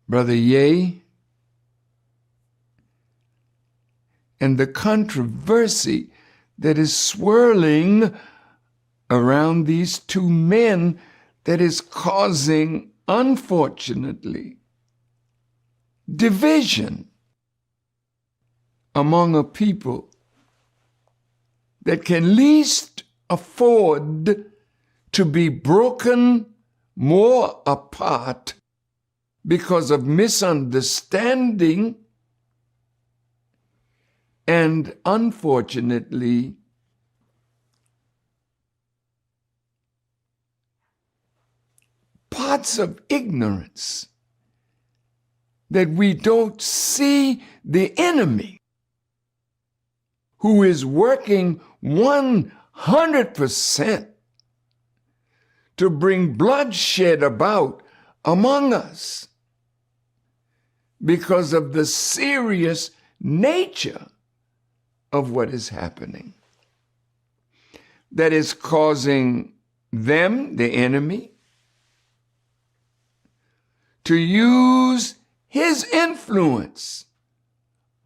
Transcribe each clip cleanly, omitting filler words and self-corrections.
Brother Ye, and the controversy that is swirling around these two men that is causing, unfortunately, division among a people that can least afford to be broken more apart because of misunderstanding and, unfortunately, parts of ignorance that we don't see the enemy who is working 100% to bring bloodshed about among us because of the serious nature of what is happening that is causing them, the enemy, to use his influence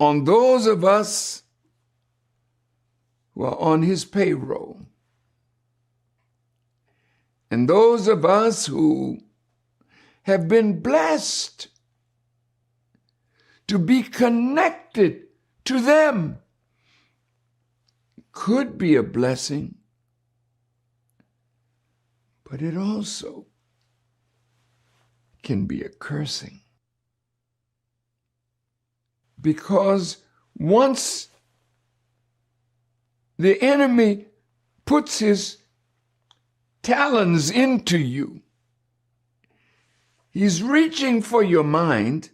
on those of us who are on his payroll. And those of us who have been blessed to be connected to them could be a blessing, but it also can be a cursing. Because once the enemy puts his talons into you, he's reaching for your mind,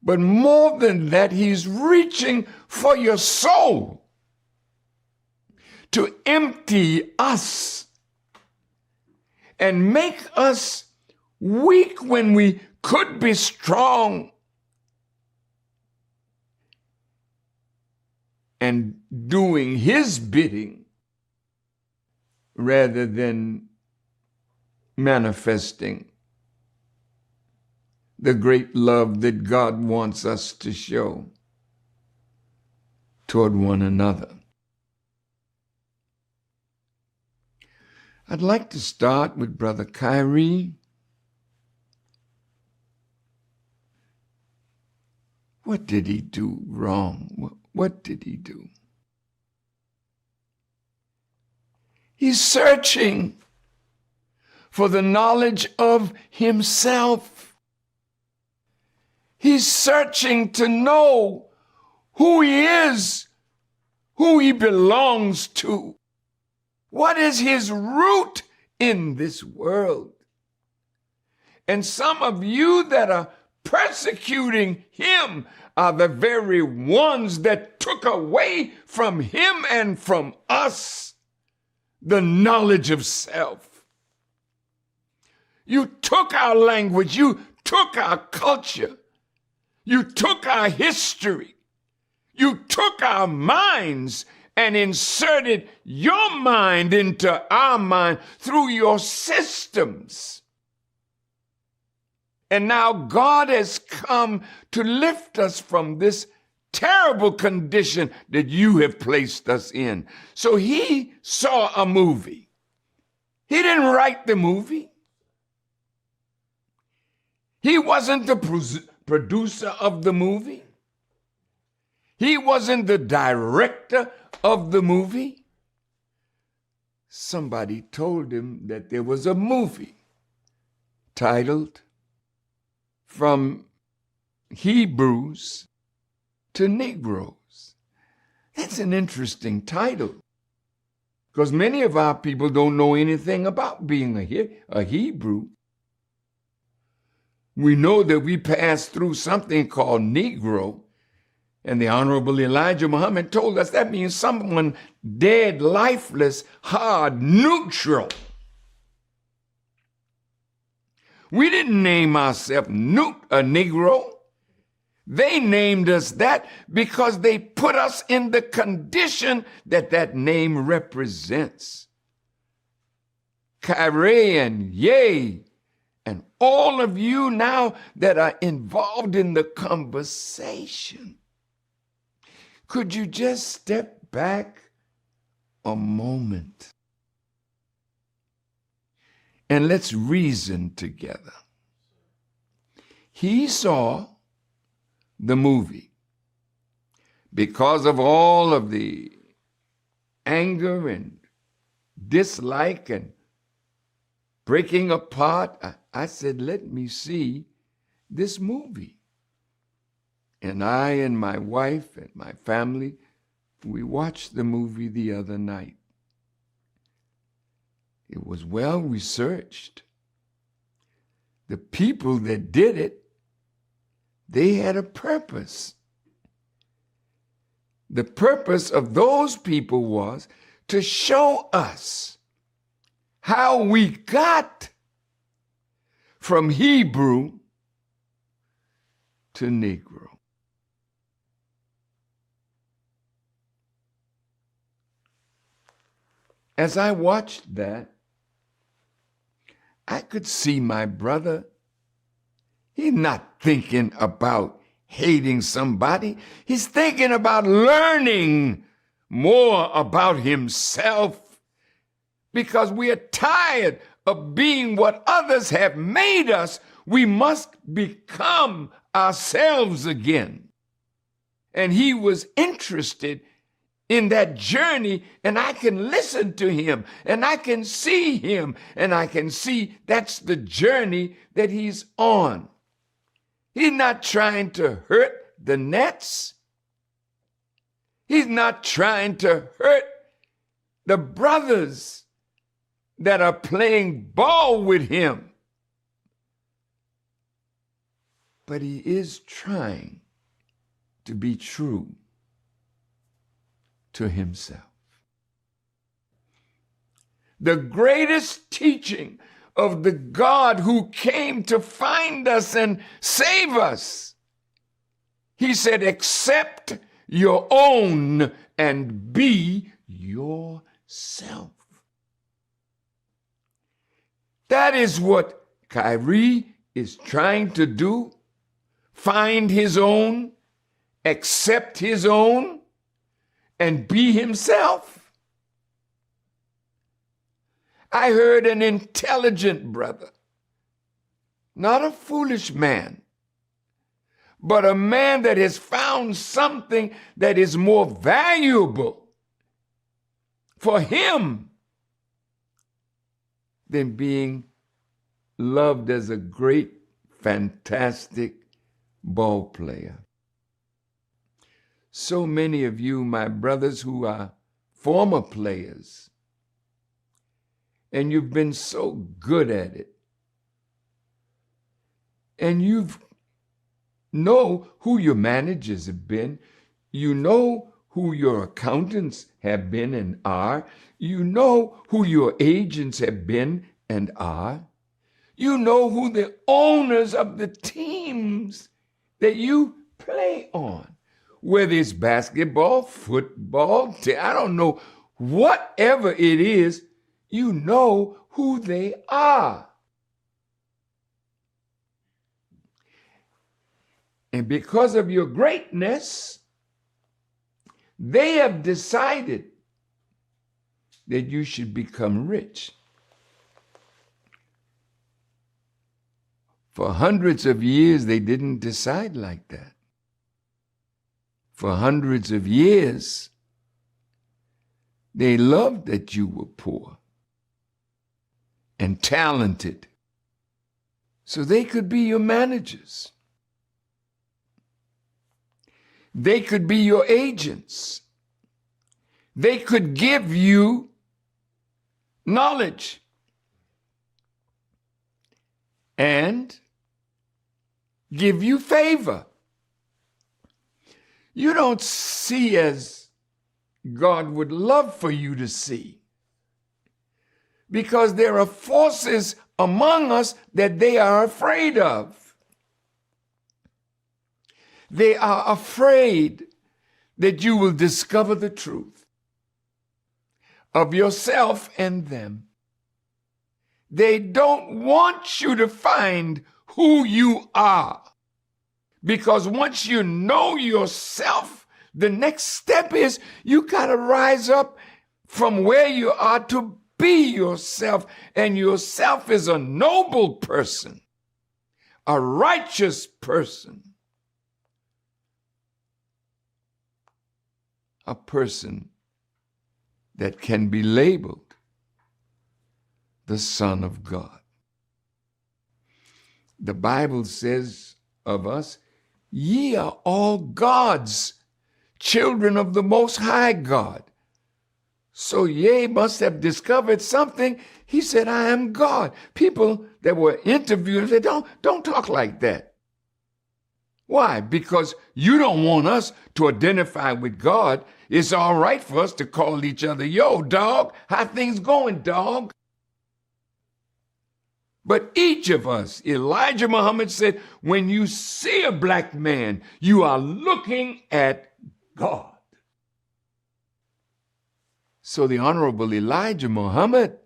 but more than that, he's reaching for your soul to empty us and make us weak when we could be strong, and doing his bidding rather than manifesting the great love that God wants us to show toward one another. I'd like to start with Brother Kyrie. What did he do wrong? What did he do? He's searching for the knowledge of himself. He's searching to know who he is, who he belongs to. What is his root in this world? And some of you that are persecuting him are the very ones that took away from him and from us the knowledge of self. You took our language, you took our culture, you took our history, you took our minds and inserted your mind into our mind through your systems. And now God has come to lift us from this terrible condition that you have placed us in. So he saw a movie. He didn't write the movie. He wasn't the producer of the movie. He wasn't the director of the movie. Somebody told him that there was a movie titled From Hebrews to Negroes. That's an interesting title, because many of our people don't know anything about being a Hebrew. We know that we passed through something called Negro, and the Honorable Elijah Muhammad told us that means someone dead, lifeless, hard, neutral. We didn't name ourselves a Negro. They named us that because they put us in the condition that that name represents. Kyrie and Ye And all of you now that are involved in the conversation, could you just step back a moment and let's reason together? He saw the movie because of all of the anger and dislike and breaking apart. I said, let me see this movie. And I and my wife and my family, we watched the movie the other night. It was well researched. The people that did it, they had a purpose. The purpose of those people was to show us how we got from Hebrew to Negro. As I watched that, I could see my brother. He's not thinking about hating somebody. He's thinking about learning more about himself, because we are tired of being what others have made us. We must become ourselves again. And he was interested in that journey, and I can listen to him, and I can see him, and I can see that's the journey that he's on. He's not trying to hurt the Nets. He's not trying to hurt the brothers that are playing ball with him. But he is trying to be true to himself. The greatest teaching of the God who came to find us and save us, he said, accept your own and be yourself. That is what Kyrie is trying to do. Find his own, accept his own, and be himself. I heard an intelligent brother, not a foolish man, but a man that has found something that is more valuable for him than being loved as a great, fantastic ball player. So many of you, my brothers, who are former players, and you've been so good at it, and you know who your managers have been, you know who your accountants have been and are, you know who your agents have been and are, you know who the owners of the teams that you play on. Whether it's basketball, football, I don't know, whatever it is, you know who they are. And because of your greatness, they have decided that you should become rich. For hundreds of years, they didn't decide like that. For hundreds of years, they loved that you were poor and talented, so they could be your managers. They could be your agents. They could give you knowledge and give you favor. You don't see as God would love for you to see, because there are forces among us that they are afraid of. They are afraid that you will discover the truth of yourself and them. They don't want you to find who you are. Because once you know yourself, the next step is you got to rise up from where you are to be yourself. And yourself is a noble person, a righteous person, a person that can be labeled the Son of God. The Bible says of us, ye are all God's children of the Most High God. So ye must have discovered something. He said, I am God. People that were interviewing said, don't talk like that. Why? Because you don't want us to identify with God. It's all right for us to call each other, yo, dog, how things going, dog? But each of us, Elijah Muhammad said, when you see a black man, you are looking at God. So the Honorable Elijah Muhammad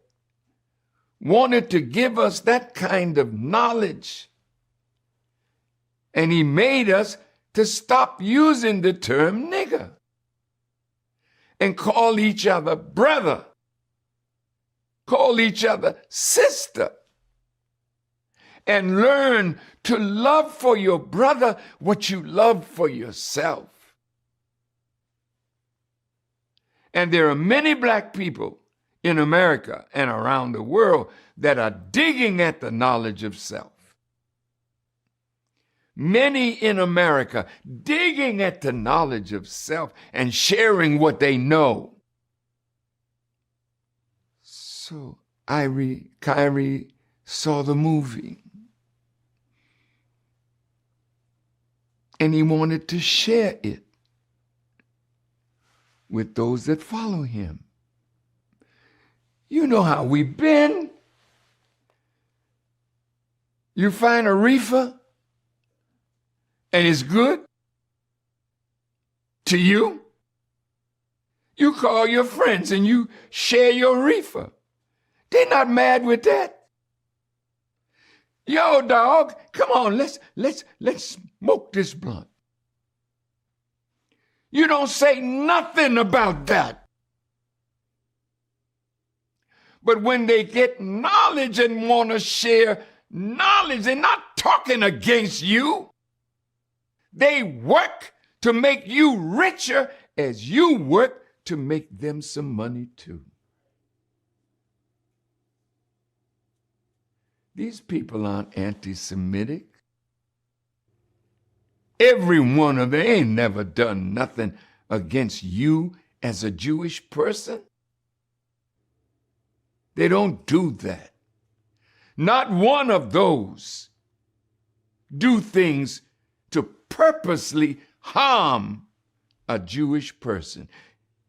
wanted to give us that kind of knowledge. And he made us to stop using the term nigger and call each other brother, call each other sister, and learn to love for your brother what you love for yourself. And there are many black people in America and around the world that are digging at the knowledge of self. Many in America digging at the knowledge of self and sharing what they know. So Kyrie saw the movie. And he wanted to share it with those that follow him. You know how we've been. You find a reefer and it's good to you. You call your friends and you share your reefer. They're not mad with that. Yo, dog, come on, let's smoke this blunt. You don't say nothing about that. But when they get knowledge and want to share knowledge, they're not talking against you. They work to make you richer as you work to make them some money too. These people aren't anti-Semitic. Every one of them ain't never done nothing against you as a Jewish person. They don't do that. Not one of those do things to purposely harm a Jewish person.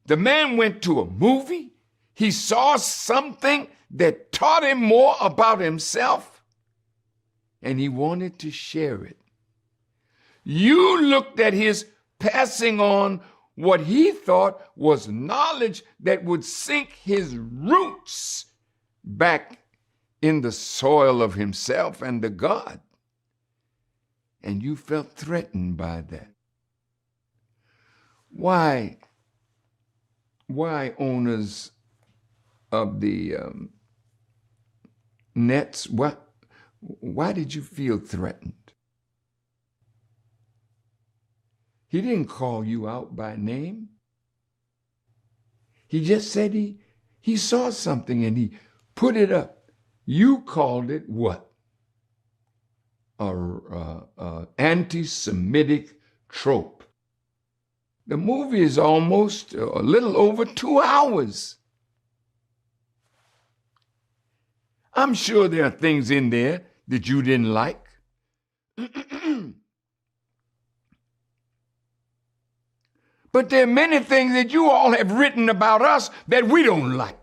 The man went to a movie. He saw something that taught him more about himself, and he wanted to share it. You looked at his passing on what he thought was knowledge that would sink his roots back in the soil of himself and the God. And you felt threatened by that. Why owners of the nets, why did you feel threatened? He didn't call you out by name. He just said he saw something and he put it up. You called it what? A anti-Semitic trope. The movie is almost a little over 2 hours. I'm sure there are things in there that you didn't like. But there are many things that you all have written about us that we don't like.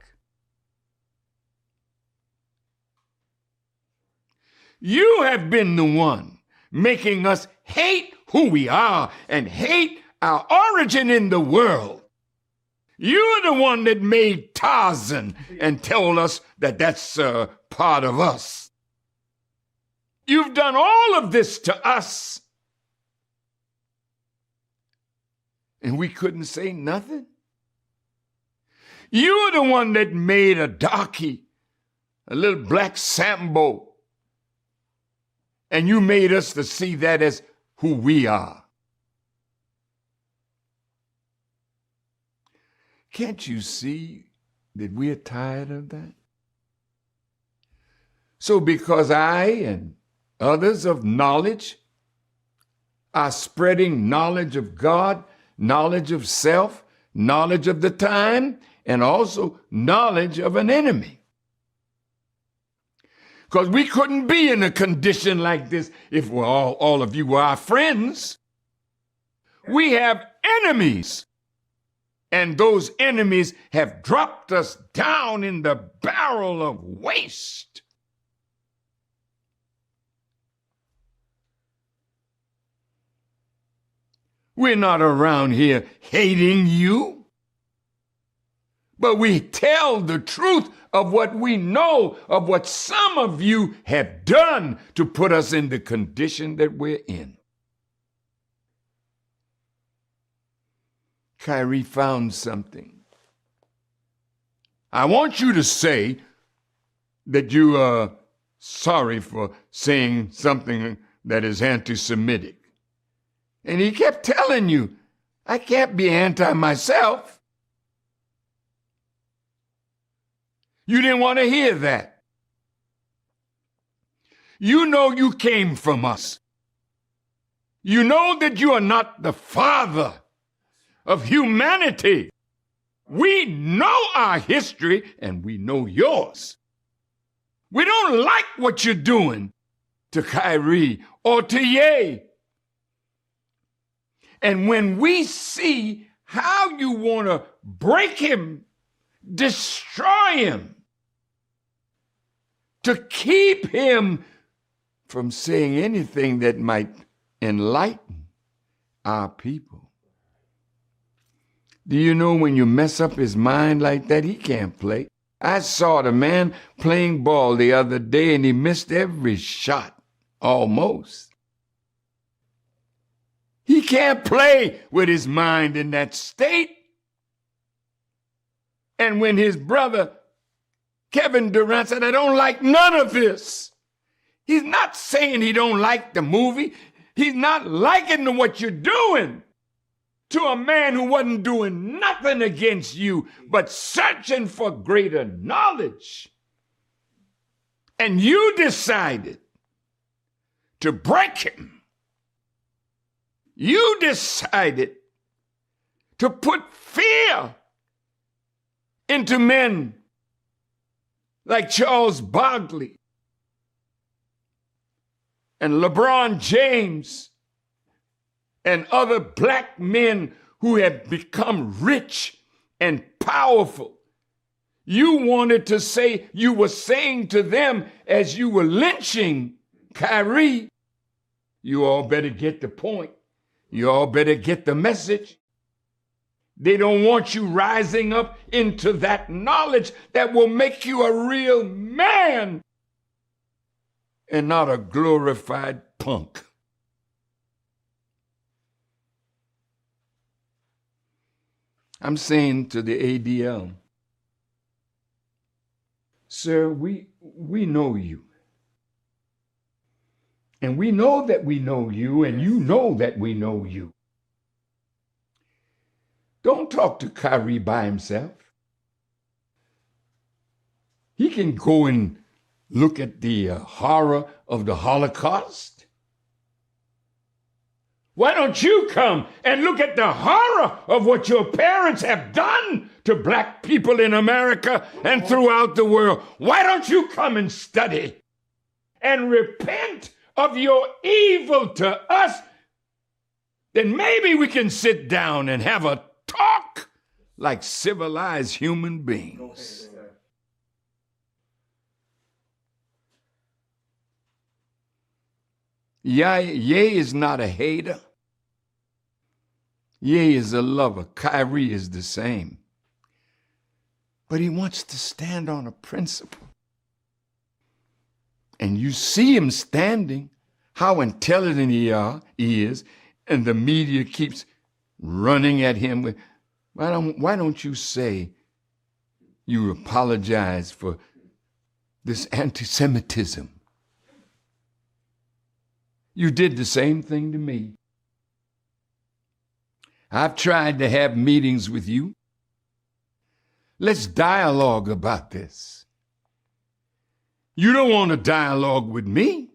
You have been the one making us hate who we are and hate our origin in the world. You're the one that made Tarzan and told us that that's part of us. You've done all of this to us. And we couldn't say nothing. You're the one that made a darky, a little black Sambo. And you made us to see that as who we are. Can't you see that we're tired of that? So because I and others of knowledge are spreading knowledge of God, knowledge of self, knowledge of the time, and also knowledge of an enemy. Because we couldn't be in a condition like this if all of you were our friends. We have enemies. And those enemies have dropped us down in the barrel of waste. We're not around here hating you, but we tell the truth of what we know, of what some of you have done to put us in the condition that we're in. Kyrie found something. I want you to say that you are sorry for saying something that is anti-Semitic. And he kept telling you, I can't be anti myself. You didn't want to hear that. You know you came from us. You know that you are not the father of humanity. We know our history and we know yours. We don't like what you're doing to Kyrie or to Ye. And when we see how you want to break him, destroy him, to keep him from saying anything that might enlighten our people. Do you know when you mess up his mind like that, he can't play? I saw the man playing ball the other day and he missed every shot, almost. He can't play with his mind in that state. And when his brother, Kevin Durant, said, I don't like none of this. He's not saying he don't like the movie. He's not liking what you're doing to a man who wasn't doing nothing against you, but searching for greater knowledge. And you decided to break him. You decided to put fear into men like Charles Barkley and LeBron James and other black men who have become rich and powerful. You wanted to say, you were saying to them as you were lynching Kyrie, you all better get the point. You all better get the message. They don't want you rising up into that knowledge that will make you a real man and not a glorified punk. I'm saying to the ADL, sir, we know you. And we know that we know you, and you know that we know you. Don't talk to Kyrie by himself. He can go and look at the horror of the Holocaust. Why don't you come and look at the horror of what your parents have done to black people in America and throughout the world? Why don't you come and study and repent of your evil to us? Then maybe we can sit down and have a talk like civilized human beings. Ye is not a hater. Ye is a lover. Kyrie is the same. but he wants to stand on a principle. And you see him standing, how intelligent he is, and the media keeps running at him with, why don't you say you apologize for this anti-Semitism? You did the same thing to me. I've tried to have meetings with you. Let's dialogue about this. You don't want to dialogue with me.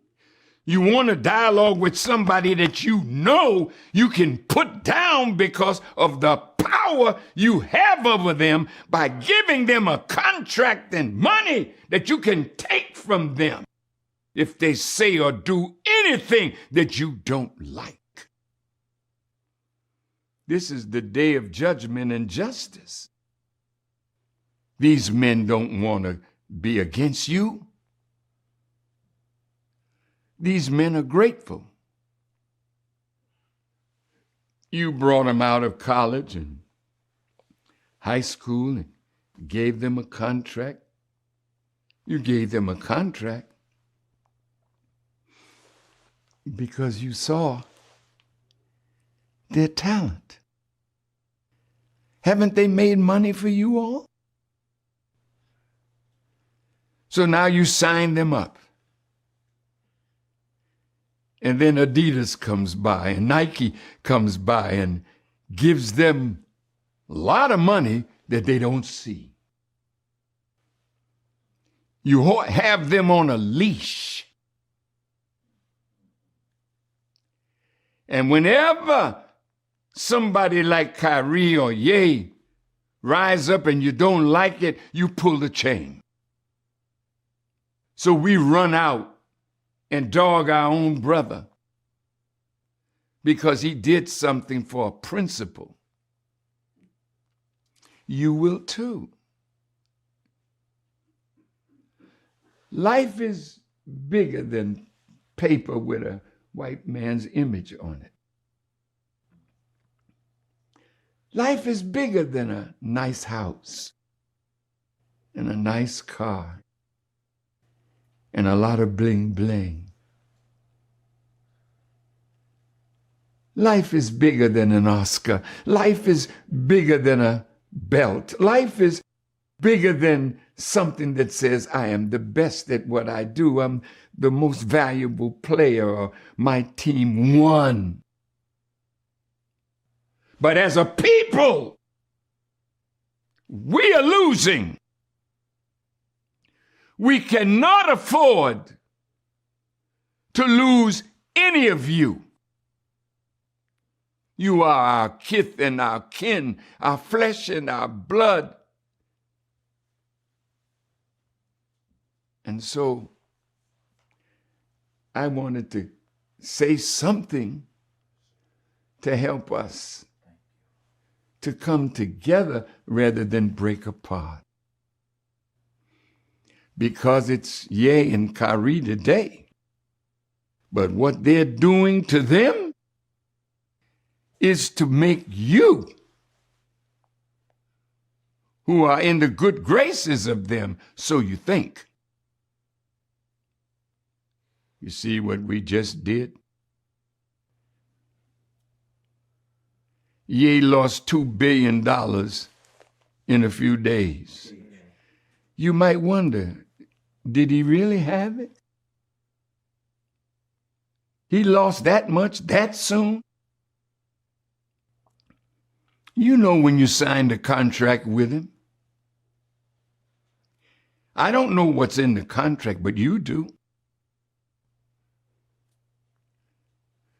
You want to dialogue with somebody that you know you can put down because of the power you have over them by giving them a contract and money that you can take from them if they say or do anything that you don't like. This is the day of judgment and justice. These men don't want to be against you. These men are grateful. You brought them out of college and high school and gave them a contract. You gave them a contract because you saw their talent. Haven't they made money for you all? So now you sign them up. And then Adidas comes by and Nike comes by and gives them a lot of money that they don't see. You have them on a leash. And whenever somebody like Kyrie or Ye rise up and you don't like it, you pull the chain. So we run out and dog our own brother because he did something for a principle. You will too. Life is bigger than paper with a white man's image on it. Life is bigger than a nice house and a nice car and a lot of bling bling. Life is bigger than an Oscar. Life is bigger than a belt. Life is bigger than something that says I am the best at what I do. I'm the most valuable player, or my team won. But as a people, we are losing. We cannot afford to lose any of you. You are our kith and our kin, our flesh and our blood. And so I wanted to say something to help us to come together rather than break apart. Because it's Ye and Kyrie today. But what they're doing to them is to make you, who are in the good graces of them, so you think. You see what we just did? Ye lost $2 billion in a few days. You might wonder, did he really have it? He lost that much that soon? You know when you signed a contract with him. I don't know what's in the contract, but you do.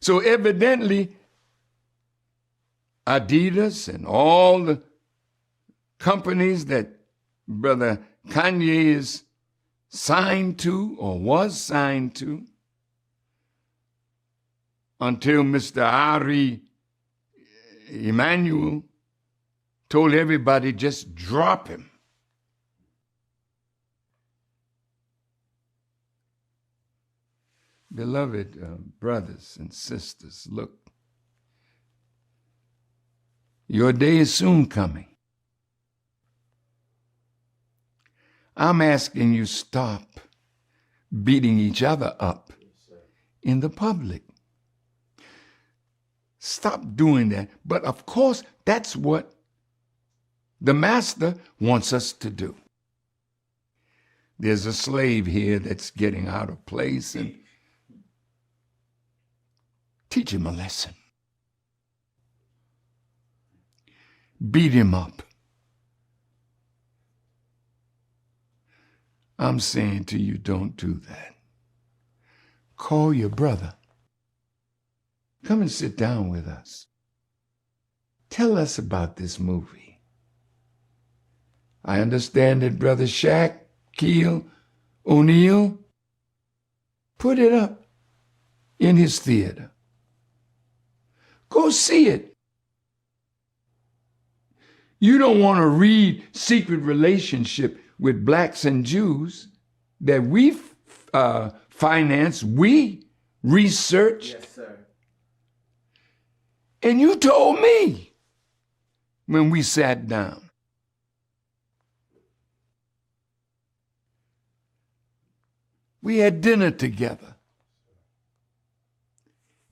So evidently, Adidas and all the companies that Brother Kanye is signed to or was signed to until Mr. Ari Emanuel told everybody just drop him. Beloved brothers and sisters, look, your day is soon coming. I'm asking you stop beating each other up in the public. Stop doing that. But of course, that's what the master wants us to do. There's a slave here that's getting out of place, and teach him a lesson. Beat him up. I'm saying to you, don't do that. Call your brother. Come and sit down with us. Tell us about this movie. I understand that Brother Shaquille O'Neal put it up in his theater. Go see it. You don't want to read Secret Relationship with Blacks and Jews that we financed, we researched. Yes, sir. And you told me when we sat down. We had dinner together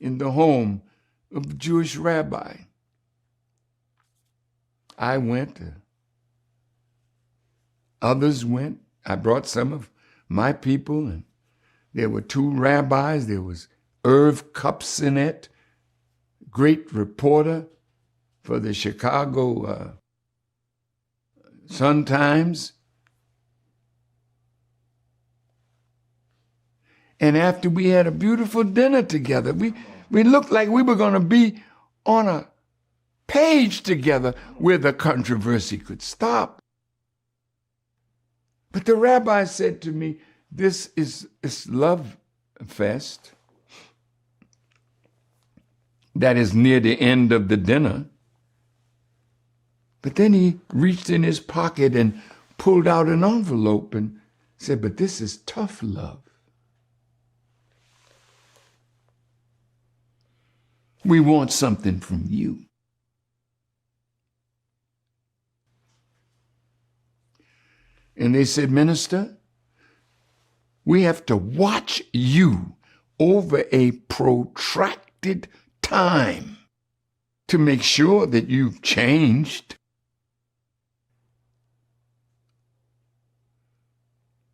in the home of the Jewish rabbi. I went, others went. I brought some of my people, and there were two rabbis. There was Irv Kupcinet, great reporter for the Chicago Sun-Times. And after we had a beautiful dinner together, we looked like we were going to be on a page together where the controversy could stop. But the rabbi said to me, this is love fest that is near the end of the dinner. But then he reached in his pocket and pulled out an envelope and said, but this is tough love. We want something from you. And they said, Minister, we have to watch you over a protracted time to make sure that you've changed.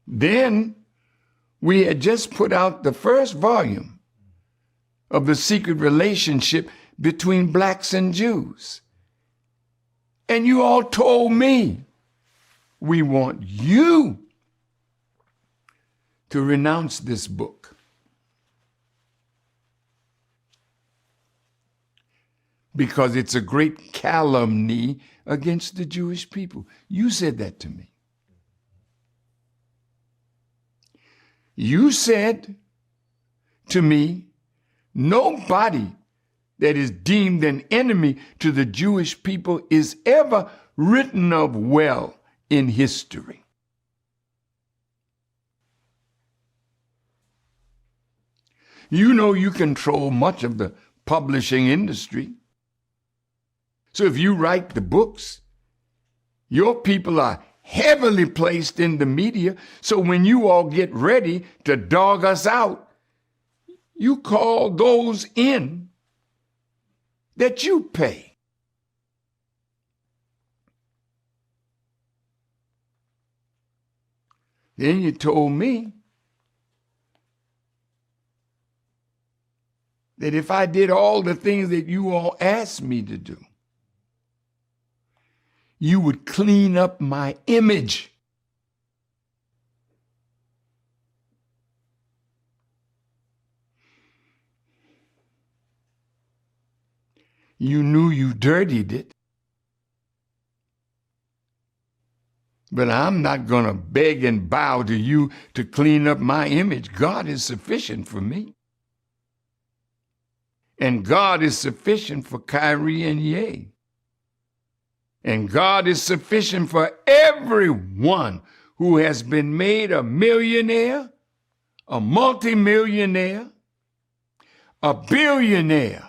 Then we had just put out the first volume of the secret relationship between blacks and Jews. And you all told me, we want you to renounce this book. Because it's a great calumny against the Jewish people. You said that to me. You said to me, nobody that is deemed an enemy to the Jewish people is ever written of well in history. You know you control much of the publishing industry. So if you write the books, your people are heavily placed in the media. So when you all get ready to dog us out, you call those in that you pay. Then you told me that if I did all the things that you all asked me to do, you would clean up my image. You knew you dirtied it. But I'm not going to beg and bow to you to clean up my image. God is sufficient for me. And God is sufficient for Kyrie and Ye. And God is sufficient for everyone who has been made a millionaire, a multimillionaire, a billionaire.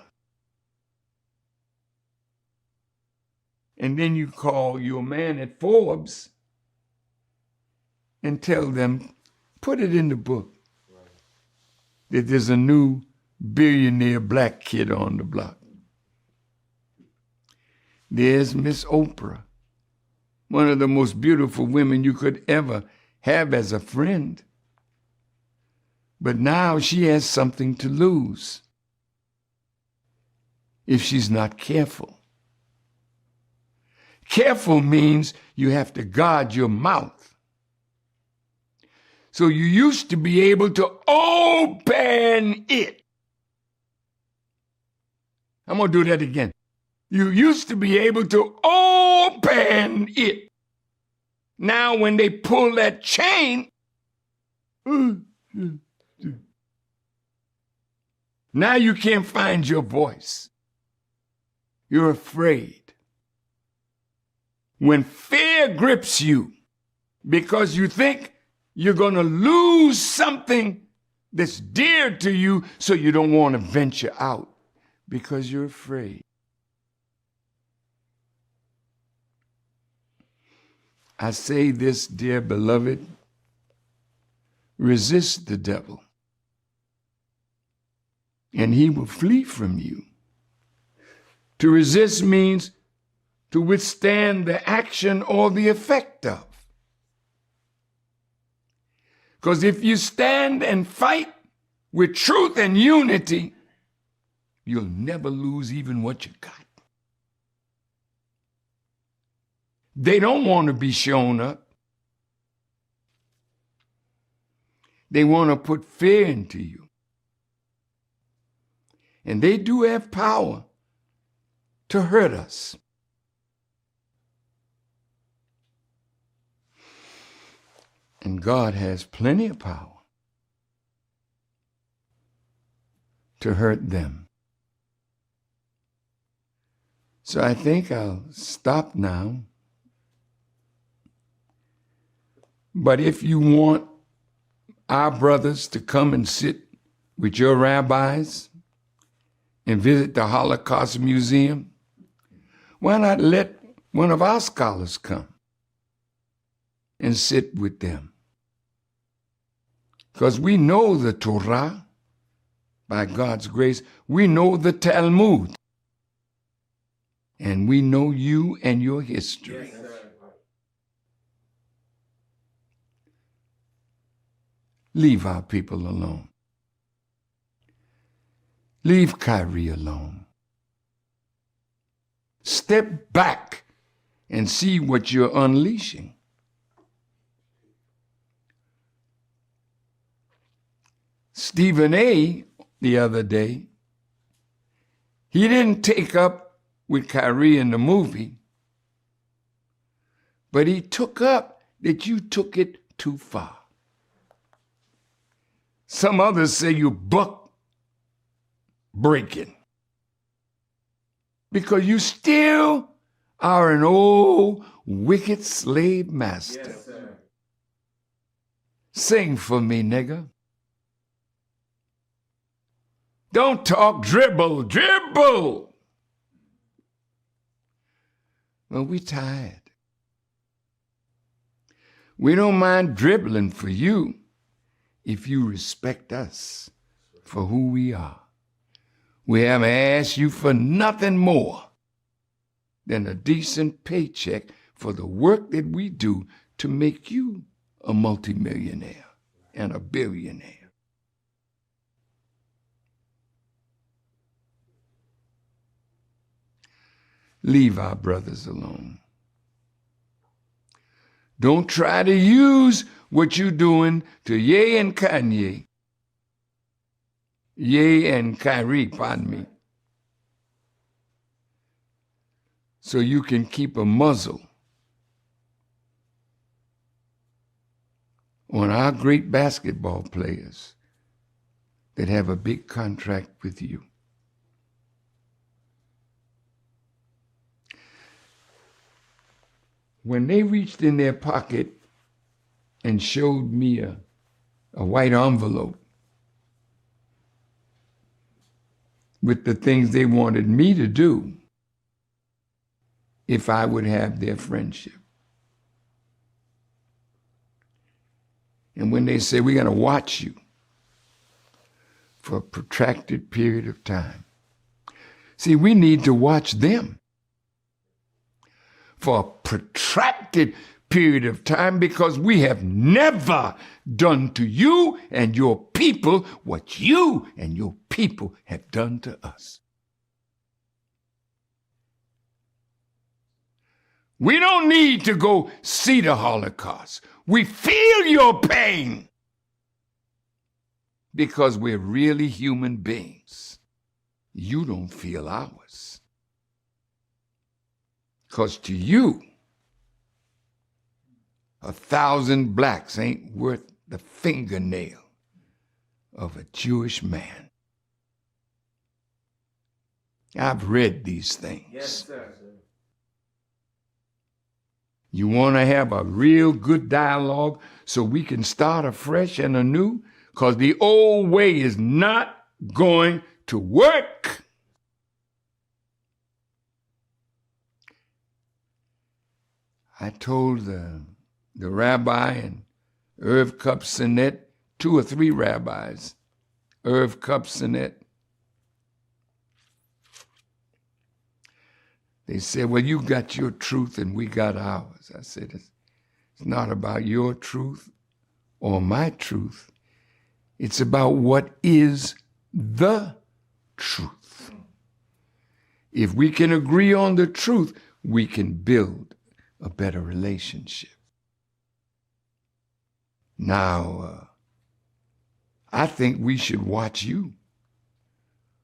And then you call your man at Forbes and tell them, put it in the book, that there's a new billionaire black kid on the block. There's Miss Oprah, one of the most beautiful women you could ever have as a friend. But now she has something to lose if she's not careful. Careful means you have to guard your mouth. So you used to be able to open it. I'm going to do that again. You used to be able to open it. Now when they pull that chain, now you can't find your voice. You're afraid. When fear grips you because you think you're going to lose something that's dear to you, so you don't want to venture out because you're afraid. I say this, dear beloved, resist the devil, and he will flee from you. To resist means to withstand the action or the effect of. Because if you stand and fight with truth and unity, you'll never lose even what you got. They don't want to be shown up. They want to put fear into you. And they do have power to hurt us. And God has plenty of power to hurt them. So I think I'll stop now. But if you want our brothers to come and sit with your rabbis and visit the Holocaust Museum, why not let one of our scholars come and sit with them? Because we know the Torah, by God's grace. We know the Talmud. And we know you and your history. Yes, leave our people alone. Leave Kyrie alone. Step back and see what you're unleashing. Stephen A., the other day, he didn't take up with Kyrie in the movie, but he took up that you took it too far. Some others say you buck breaking because you still are an old wicked slave master. Yes, sir. Sing for me, nigga. Don't talk, dribble, dribble. Well, we tired. We don't mind dribbling for you if you respect us for who we are. We haven't asked you for nothing more than a decent paycheck for the work that we do to make you a multimillionaire and a billionaire. Leave our brothers alone. Don't try to use what you're doing to Ye and Kanye. Ye and Kyrie, pardon me. So you can keep a muzzle on our great basketball players that have a big contract with you. When they reached in their pocket and showed me a white envelope with the things they wanted me to do if I would have their friendship, And when they say we're going to watch you for a protracted period of time, see, we need to watch them for a protracted period of time because we have never done to you and your people what you and your people have done to us. We don't need to go see the Holocaust. We feel your pain because we're really human beings. You don't feel ours. Because to you, 1,000 blacks ain't worth the fingernail of a Jewish man. I've read these things. Yes, sir. You want to have a real good dialogue so we can start afresh and anew? Because the old way is not going to work. I told the rabbi and Irv Cup Sinet, 2 or 3 rabbis, Irv Cup Sinet, they said, well, you got your truth and we got ours. I said, it's not about your truth or my truth. It's about what is the truth. If we can agree on the truth, we can build a better relationship. Now, I think we should watch you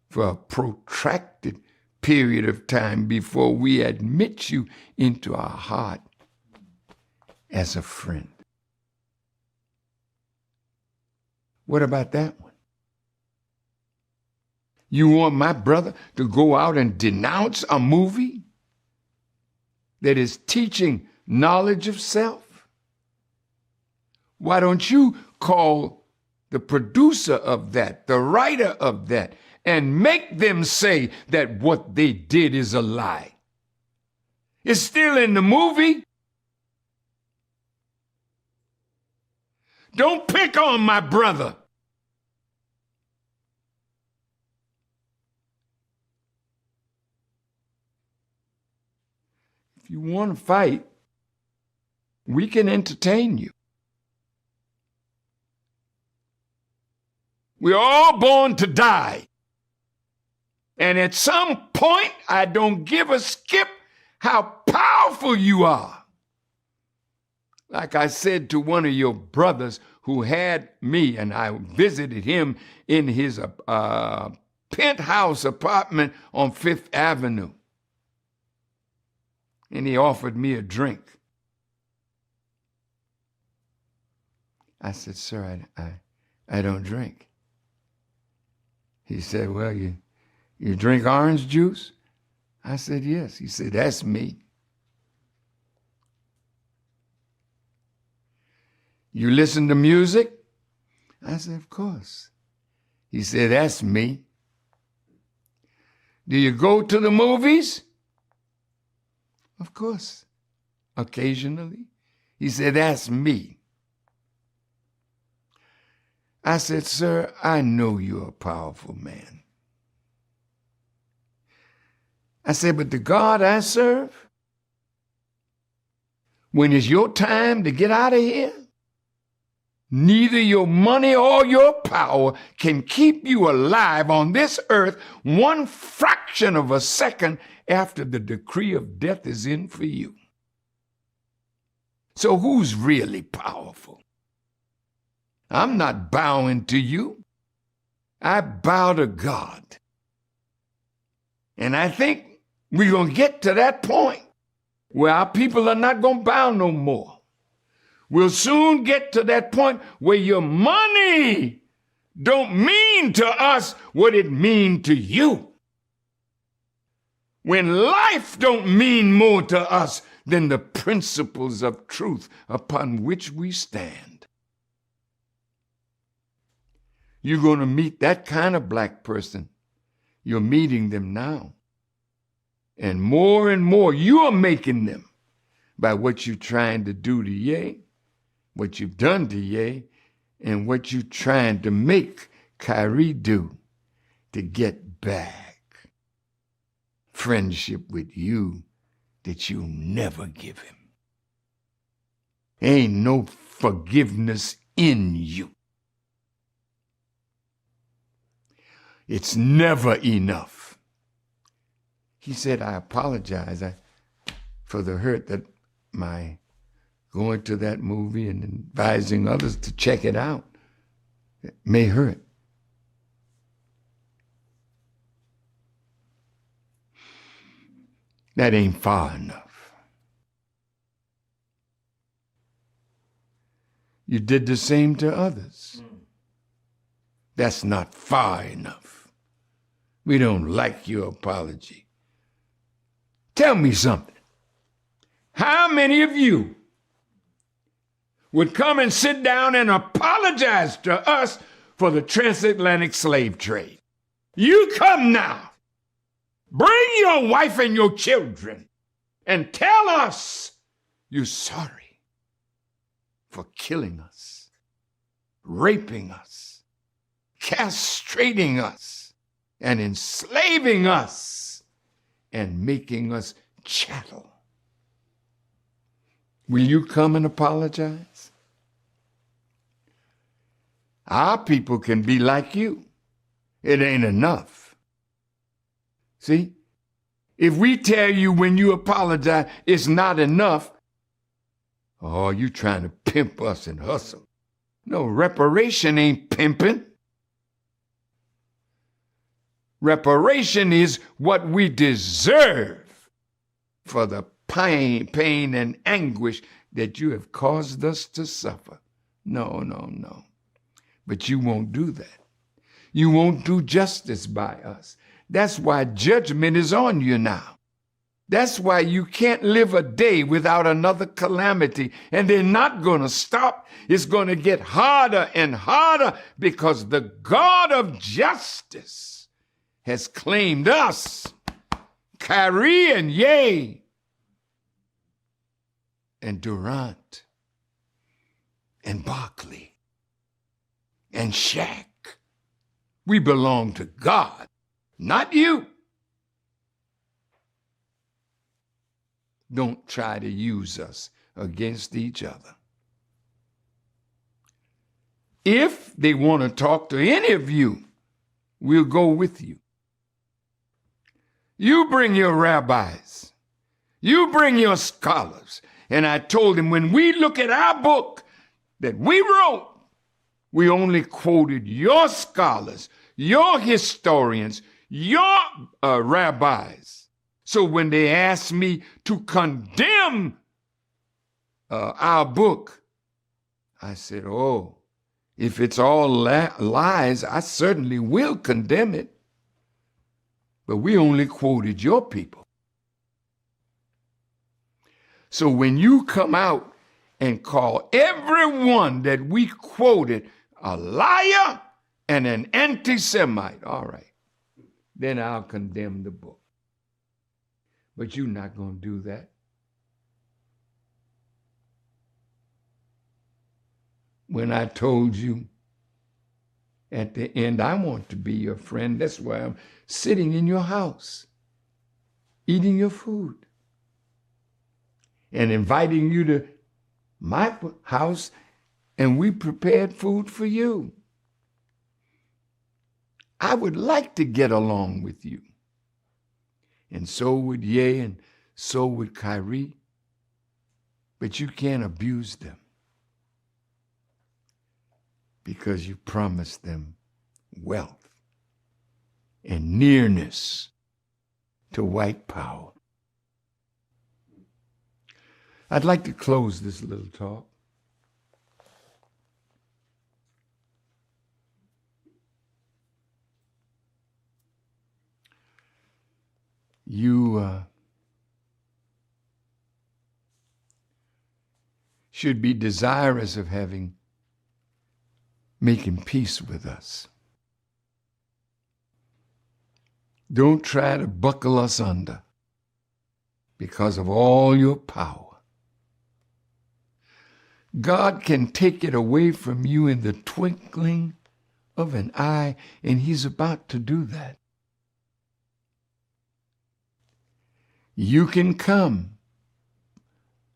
for a protracted period of time before we admit you into our heart as a friend. What about that one? You want my brother to go out and denounce a movie that is teaching knowledge of self? Why don't you call the producer of that, the writer of that, and make them say that what they did is a lie? It's still in the movie. Don't pick on my brother. If you want to fight, we can entertain you. We're all born to die. And at some point, I don't give a skip how powerful you are. Like I said to one of your brothers who had me, and I visited him in his penthouse apartment on 5th Avenue. And he offered me a drink. I said, sir, I don't drink. He said, well, you drink orange juice? I said, yes. He said, that's me. You listen to music? I said, of course. He said, that's me. Do you go to the movies? Of course. Occasionally. He said, that's me. I said, sir, I know you're a powerful man. I said, but the God I serve, when it's your time to get out of here, neither your money or your power can keep you alive on this earth 1 fraction of a second after the decree of death is in for you. So who's really powerful? I'm not bowing to you. I bow to God. And I think we're going to get to that point where our people are not going to bow no more. We'll soon get to that point where your money don't mean to us what it means to you. When life don't mean more to us than the principles of truth upon which we stand. You're going to meet that kind of black person. You're meeting them now. And more you are making them by what you're trying to do to Ye, what you've done to Ye, and what you trying to make Kyrie do to get back friendship with you that you'll never give him. Ain't no forgiveness in you. It's never enough. He said, I apologize for the hurt that my going to that movie and advising others to check it out may hurt. That ain't far enough. You did the same to others. That's not far enough. We don't like your apology. Tell me something. How many of you would come and sit down and apologize to us for the transatlantic slave trade? You come now. Bring your wife and your children and tell us you're sorry for killing us, raping us, castrating us, and enslaving us, and making us chattel. Will you come and apologize? Our people can be like you. It ain't enough. See? If we tell you when you apologize it's not enough, oh, you trying to pimp us and hustle. No, reparation ain't pimping. Reparation is what we deserve for the pain and anguish that you have caused us to suffer. No. But you won't do that. You won't do justice by us. That's why judgment is on you now. That's why you can't live a day without another calamity, and they're not going to stop. It's going to get harder and harder because the God of justice has claimed us, Kyrie and Ye and Durant and Barkley and Shaq. We belong to God, not you. Don't try to use us against each other. If they want to talk to any of you, we'll go with you. You bring your rabbis. You bring your scholars. And I told him, when we look at our book that we wrote, we only quoted your scholars, your historians, your rabbis. So when they asked me to condemn our book, I said, oh, if it's all lies, I certainly will condemn it. But we only quoted your people. So when you come out and call everyone that we quoted a liar and an anti-Semite, all right, then I'll condemn the book. But you're not going to do that. When I told you at the end, I want to be your friend, that's why I'm sitting in your house, eating your food, and inviting you to my house, and we prepared food for you. I would like to get along with you. And so would Ye, and so would Kyrie. But you can't abuse them because you promised them wealth and nearness to white power. I'd like to close this little talk you should be desirous of making peace with us. Don't try to buckle us under because of all your power. God can take it away from you in the twinkling of an eye, and he's about to do that. You can come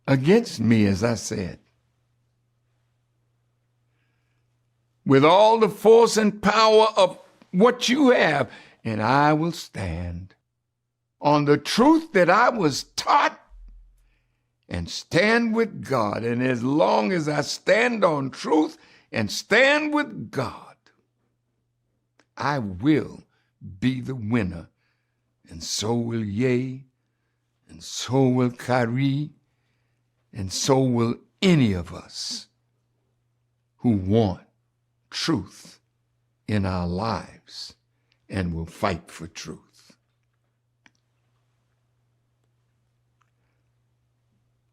against me, as I said, with all the force and power of what you have, and I will stand on the truth that I was taught and stand with God. And as long as I stand on truth and stand with God, I will be the winner. And so will Ye, and so will Kyrie, and so will any of us who want truth in our lives and will fight for truth.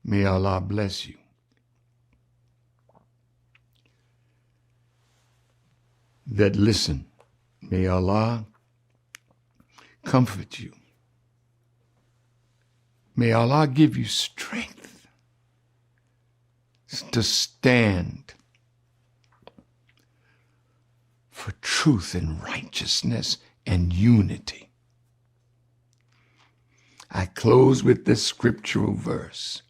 May Allah bless you. That listen, may Allah comfort you. May Allah give you strength to stand for truth and righteousness and unity. I close with this scriptural verse.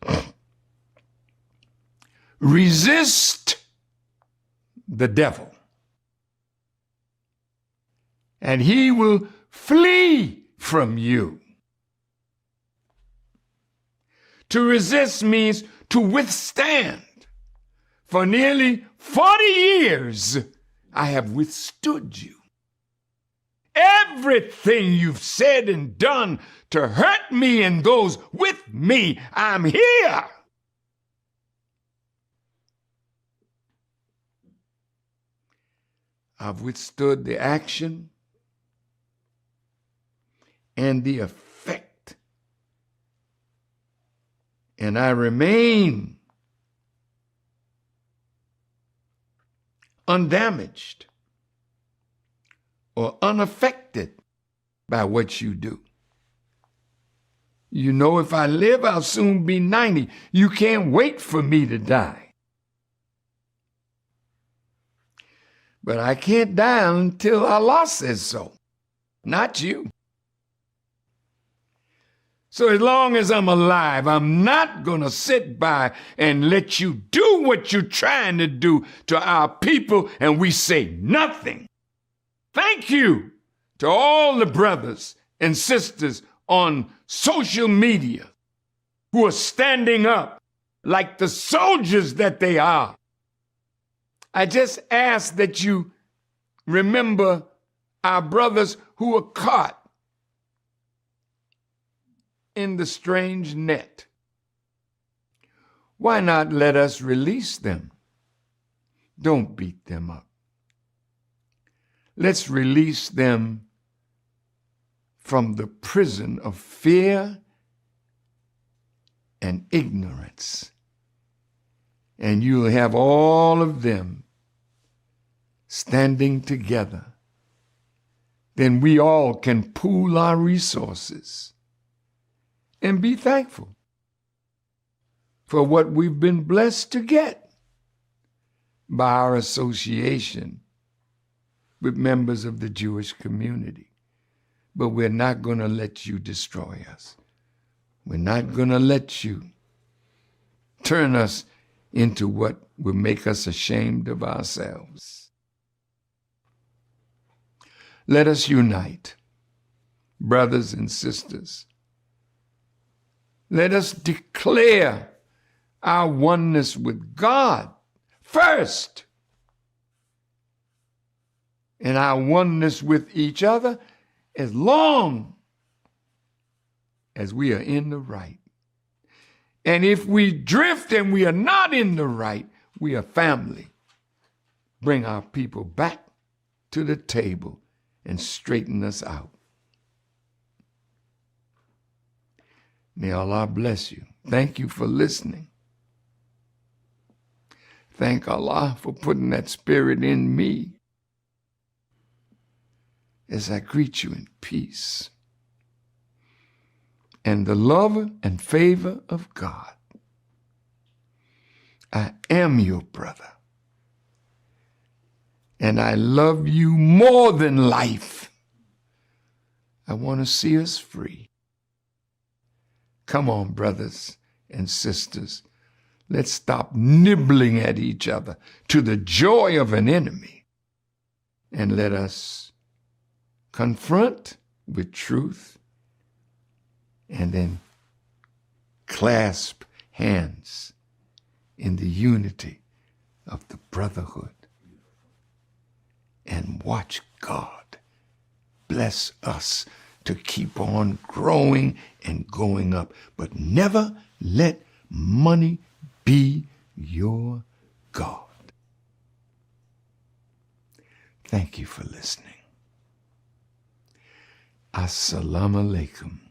Resist the devil, and he will flee from you. To resist means to withstand. For nearly 40 years, I have withstood you. Everything you've said and done to hurt me and those with me, I'm here. I've withstood the action and the effect, and I remain undamaged or unaffected by what you do. You know, if I live, I'll soon be 90. You can't wait for me to die. But I can't die until Allah says so, not you. So as long as I'm alive, I'm not going to sit by and let you do what you're trying to do to our people and we say nothing. Thank you to all the brothers and sisters on social media who are standing up like the soldiers that they are. I just ask that you remember our brothers who were caught in the strange net. Why not let us release them? Don't beat them up. Let's release them from the prison of fear and ignorance. And you'll have all of them standing together. Then we all can pool our resources and be thankful for what we've been blessed to get by our association with members of the Jewish community. But we're not going to let you destroy us. We're not going to let you turn us into what will make us ashamed of ourselves. Let us unite, brothers and sisters. Let us declare our oneness with God first, and our oneness with each other as long as we are in the right. And if we drift and we are not in the right, we are family. Bring our people back to the table and straighten us out. May Allah bless you. Thank you for listening. Thank Allah for putting that spirit in me as I greet you in peace and the love and favor of God I am your brother. And I love you more than life. I want to see us free. Come on, brothers and sisters. Let's stop nibbling at each other to the joy of an enemy. And let us confront with truth and then clasp hands in the unity of the brotherhood and watch God bless us to keep on growing and going up. But never let money be your God. Thank you for listening. Assalamu alaikum.